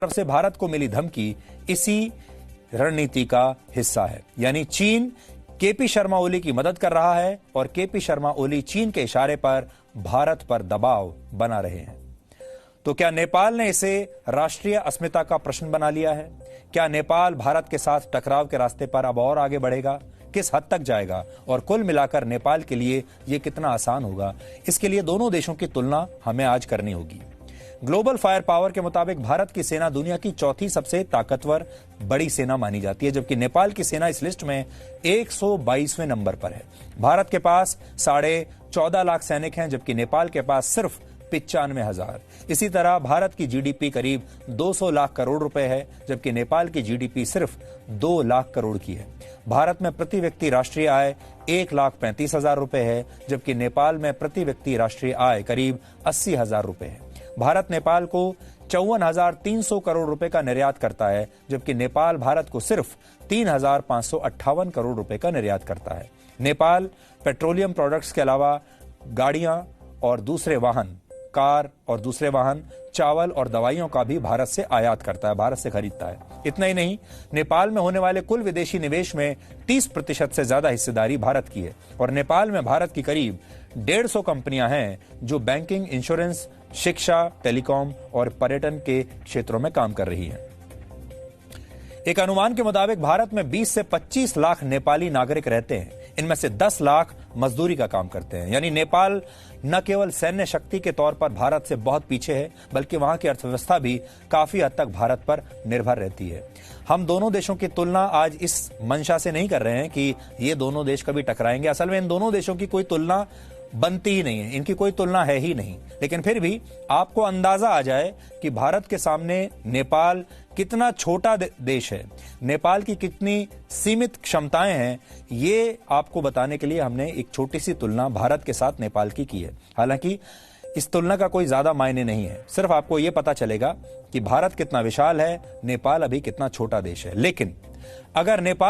तरफ से भारत को मिली धमकी इसी रणनीति का हिस्सा है। यानी चीन केपी शर्मा ओली की मदद कर रहा है और केपी शर्मा ओली चीन के इशारे पर भारत पर दबाव बना रहे हैं। तो क्या नेपाल ने इसे राष्ट्रीय अस्मिता का प्रश्न बना लिया है? क्या नेपाल भारत के साथ टकराव के रास्ते पर अब और आगे बढ़ेगा? किस हद तक जाएगा और कुल मिलाकर नेपाल के लिए यह कितना आसान होगा? इसके लिए दोनों देशों की तुलना हमें आज करनी होगी। ग्लोबल फायर पावर के मुताबिक भारत की सेना दुनिया की चौथी सबसे ताकतवर बड़ी सेना मानी जाती है, जबकि नेपाल की सेना इस लिस्ट में 122वें नंबर पर है। भारत के पास 14.5 लाख सैनिक हैं, जबकि नेपाल के पास सिर्फ 95,000। इसी तरह भारत की जीडीपी करीब 200 लाख करोड़ रुपए है, जबकि नेपाल की जीडीपी सिर्फ 2 लाख करोड़ की है। भारत में प्रति व्यक्ति राष्ट्रीय आय 1,35,000 रुपए है, जबकि नेपाल में प्रति व्यक्ति राष्ट्रीय आय करीब 80,000 रुपए है। भारत नेपाल को 54,300 करोड़ रुपए का निर्यात करता है, जबकि नेपाल भारत को सिर्फ 3,558 करोड़ रुपए का निर्यात करता है। नेपाल पेट्रोलियम प्रोडक्ट्स के अलावा गाड़ियां और दूसरे वाहन, कार और दूसरे वाहन, चावल और दवाइयों का भी भारत से आयात करता है, भारत से खरीदता है। इतना ही नहीं, नेपाल में होने वाले कुल विदेशी निवेश में 30% से ज्यादा हिस्सेदारी भारत की है और नेपाल में भारत की करीब 150 कंपनियां हैं जो बैंकिंग, इंश्योरेंस, शिक्षा, टेलीकॉम और पर्यटन के क्षेत्रों में काम कर रही हैं। एक अनुमान के मुताबिक भारत में 20 से 25 लाख नेपाली नागरिक रहते हैं। इनमें से 10 लाख मजदूरी का काम करते हैं। यानी नेपाल न केवल सैन्य शक्ति के तौर पर भारत से बहुत पीछे है, बल्कि वहां की अर्थव्यवस्था भी काफी हद तक भारत पर निर्भर रहती है। हम दोनों देशों की तुलना आज इस मंशा से नहीं कर रहे हैं कि ये दोनों देश कभी टकराएंगे। असल में इन दोनों देशों की कोई तुलना बनती ही नहीं है, इनकी कोई तुलना है ही नहीं। लेकिन फिर भी आपको अंदाजा आ जाए कि भारत के सामने नेपाल कितना छोटा देश है, नेपाल की कितनी सीमित क्षमताएं हैं, ये आपको बताने के लिए हमने एक छोटी सी तुलना भारत के साथ नेपाल की है। हालांकि इस तुलना का कोई ज्यादा मायने नहीं है, सिर्फ आपको यह पता चलेगा कि भारत कितना विशाल है, नेपाल अभी कितना छोटा देश है। लेकिन अगर नेपाल